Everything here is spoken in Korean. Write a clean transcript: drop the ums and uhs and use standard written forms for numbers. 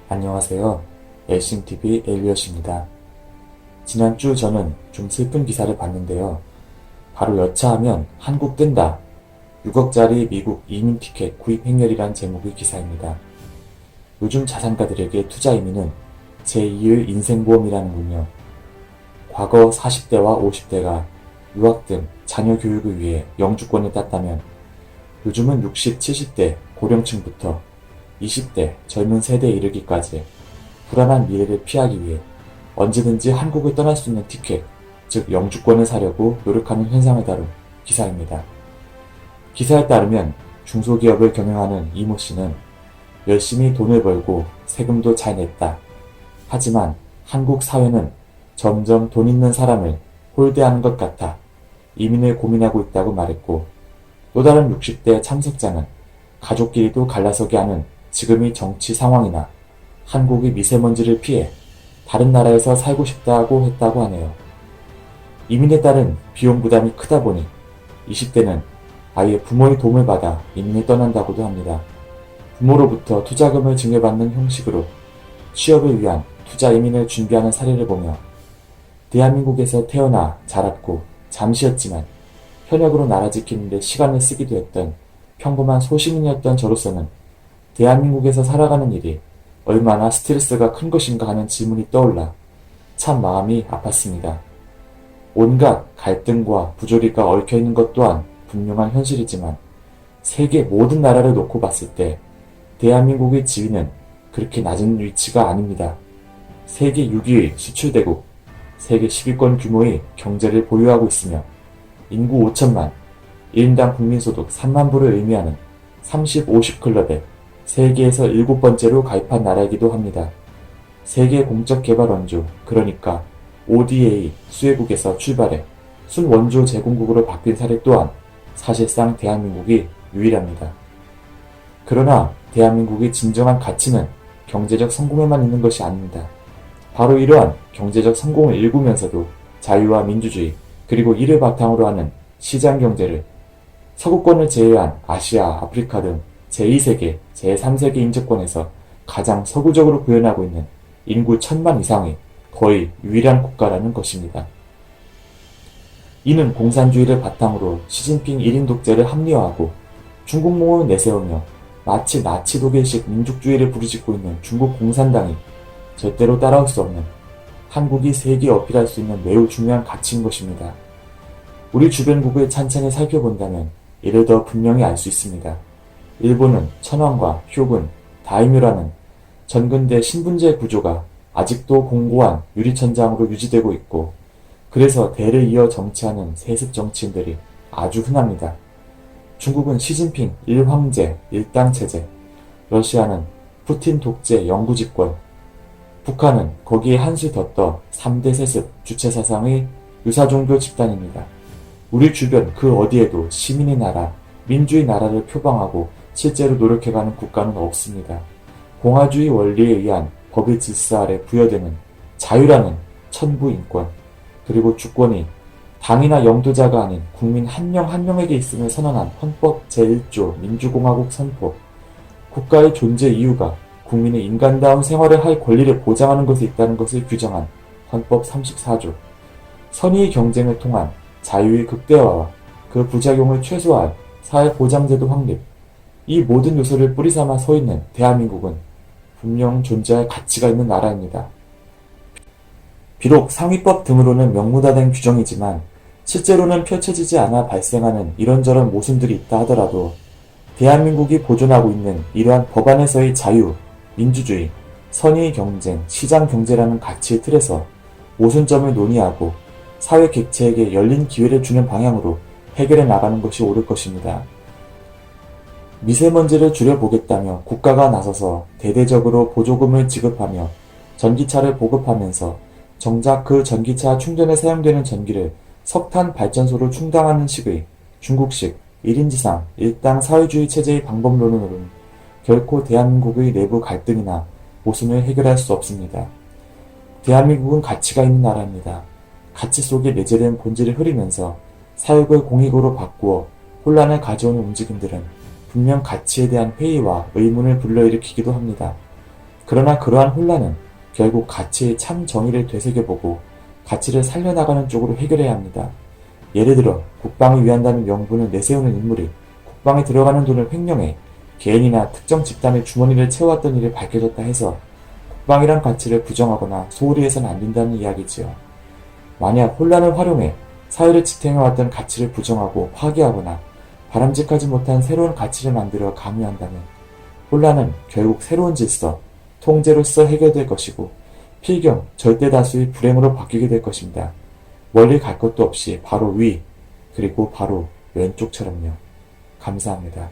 안녕하세요. 엘심TV 엘리엇입니다. 지난주 저는 좀 슬픈 기사를 봤는데요. 바로 여차하면 한국 뜬다. 6억짜리 미국 이민 티켓 구입 행렬이란 제목의 기사입니다. 요즘 자산가들에게 투자 이민은 제2의 인생보험이라는군요. 과거 40대와 50대가 유학 등 자녀 교육을 위해 영주권을 땄다면 요즘은 60, 70대 고령층부터 20대 젊은 세대에 이르기까지 불안한 미래를 피하기 위해 언제든지 한국을 떠날 수 있는 티켓, 즉 영주권을 사려고 노력하는 현상을 다룬 기사입니다. 기사에 따르면 중소기업을 경영하는 이모 씨는 열심히 돈을 벌고 세금도 잘 냈다. 하지만 한국 사회는 점점 돈 있는 사람을 홀대하는 것 같아 이민을 고민하고 있다고 말했고, 또 다른 60대 참석자는 가족끼리도 갈라서게 하는 지금의 정치 상황이나 한국의 미세먼지를 피해 다른 나라에서 살고 싶다고 했다고 하네요. 이민에 따른 비용 부담이 크다 보니 20대는 아예 부모의 도움을 받아 이민을 떠난다고도 합니다. 부모로부터 투자금을 증여받는 형식으로 취업을 위한 투자 이민을 준비하는 사례를 보며 대한민국에서 태어나 자랐고 잠시였지만 현역으로 나라 지키는 데 시간을 쓰기도 했던 평범한 소시민이었던 저로서는 대한민국에서 살아가는 일이 얼마나 스트레스가 큰 것인가 하는 질문이 떠올라 참 마음이 아팠습니다. 온갖 갈등과 부조리가 얽혀있는 것 또한 분명한 현실이지만 세계 모든 나라를 놓고 봤을 때 대한민국의 지위는 그렇게 낮은 위치가 아닙니다. 세계 6위의 수출대국, 세계 10위권 규모의 경제를 보유하고 있으며 인구 5천만, 1인당 국민소득 3만 불을 의미하는 30, 50 클럽에 세계에서 7번째로 가입한 나라이기도 합니다. 세계 공적 개발 원조, 그러니까 ODA 수혜국에서 출발해 순원조 제공국으로 바뀐 사례 또한 사실상 대한민국이 유일합니다. 그러나 대한민국의 진정한 가치는 경제적 성공에만 있는 것이 아닙니다. 바로 이러한 경제적 성공을 일구면서도 자유와 민주주의, 그리고 이를 바탕으로 하는 시장경제를 서구권을 제외한 아시아, 아프리카 등 제2세계, 제3세계 인접권에서 가장 서구적으로 구현하고 있는 인구 1000만 이상의 거의 유일한 국가라는 것입니다. 이는 공산주의를 바탕으로 시진핑 1인 독재를 합리화하고 중국몽을 내세우며 마치 나치 독일식 민족주의를 부르짖고 있는 중국 공산당이 절대로 따라올 수 없는 한국이 세계에 어필할 수 있는 매우 중요한 가치인 것입니다. 우리 주변국을 찬찬히 살펴본다면 이를 더 분명히 알 수 있습니다. 일본은 천황과 효군, 다이묘라는 전근대 신분제 구조가 아직도 공고한 유리천장으로 유지되고 있고, 그래서 대를 이어 정치하는 세습 정치인들이 아주 흔합니다. 중국은 시진핑 1황제, 1당 체제, 러시아는 푸틴 독재 영구집권, 북한은 거기에 한술 더 떠 3대 세습 주체사상의 유사종교 집단입니다. 우리 주변 그 어디에도 시민의 나라, 민주의 나라를 표방하고 실제로 노력해가는 국가는 없습니다. 공화주의 원리에 의한 법의 질서 아래 부여되는 자유라는 천부 인권, 그리고 주권이 당이나 영도자가 아닌 국민 한 명 한 명에게 있음을 선언한 헌법 제1조 민주공화국 선포, 국가의 존재 이유가 국민의 인간다운 생활을 할 권리를 보장하는 것에 있다는 것을 규정한 헌법 34조, 선의의 경쟁을 통한 자유의 극대화와 그 부작용을 최소화할 사회보장제도 확립, 이 모든 요소를 뿌리삼아 서 있는 대한민국은 분명 존재할 가치가 있는 나라입니다. 비록 상위법 등으로는 명문화된 규정이지만 실제로는 펼쳐지지 않아 발생하는 이런저런 모순들이 있다 하더라도 대한민국이 보존하고 있는 이러한 법안에서의 자유, 민주주의, 선의의 경쟁, 시장 경제라는 가치의 틀에서 모순점을 논의하고 사회 객체에게 열린 기회를 주는 방향으로 해결해 나가는 것이 옳을 것입니다. 미세먼지를 줄여보겠다며 국가가 나서서 대대적으로 보조금을 지급하며 전기차를 보급하면서 정작 그 전기차 충전에 사용되는 전기를 석탄 발전소로 충당하는 식의 중국식 1인지상 1당 사회주의 체제의 방법론으로는 결코 대한민국의 내부 갈등이나 모순을 해결할 수 없습니다. 대한민국은 가치가 있는 나라입니다. 가치 속에 내재된 본질을 흐리면서 사육을 공익으로 바꾸어 혼란을 가져오는 움직임들은 분명 가치에 대한 회의와 의문을 불러일으키기도 합니다. 그러나 그러한 혼란은 결국 가치의 참 정의를 되새겨보고 가치를 살려나가는 쪽으로 해결해야 합니다. 예를 들어 국방을 위한다는 명분을 내세우는 인물이 국방에 들어가는 돈을 횡령해 개인이나 특정 집단의 주머니를 채워왔던 일이 밝혀졌다 해서 국방이란 가치를 부정하거나 소홀히 해서는 안 된다는 이야기지요. 만약 혼란을 활용해 사회를 지탱해왔던 가치를 부정하고 파괴하거나 바람직하지 못한 새로운 가치를 만들어 강요한다면 혼란은 결국 새로운 질서, 통제로서 해결될 것이고 필경 절대 다수의 불행으로 바뀌게 될 것입니다. 멀리 갈 것도 없이 바로 위, 그리고 바로 왼쪽처럼요. 감사합니다.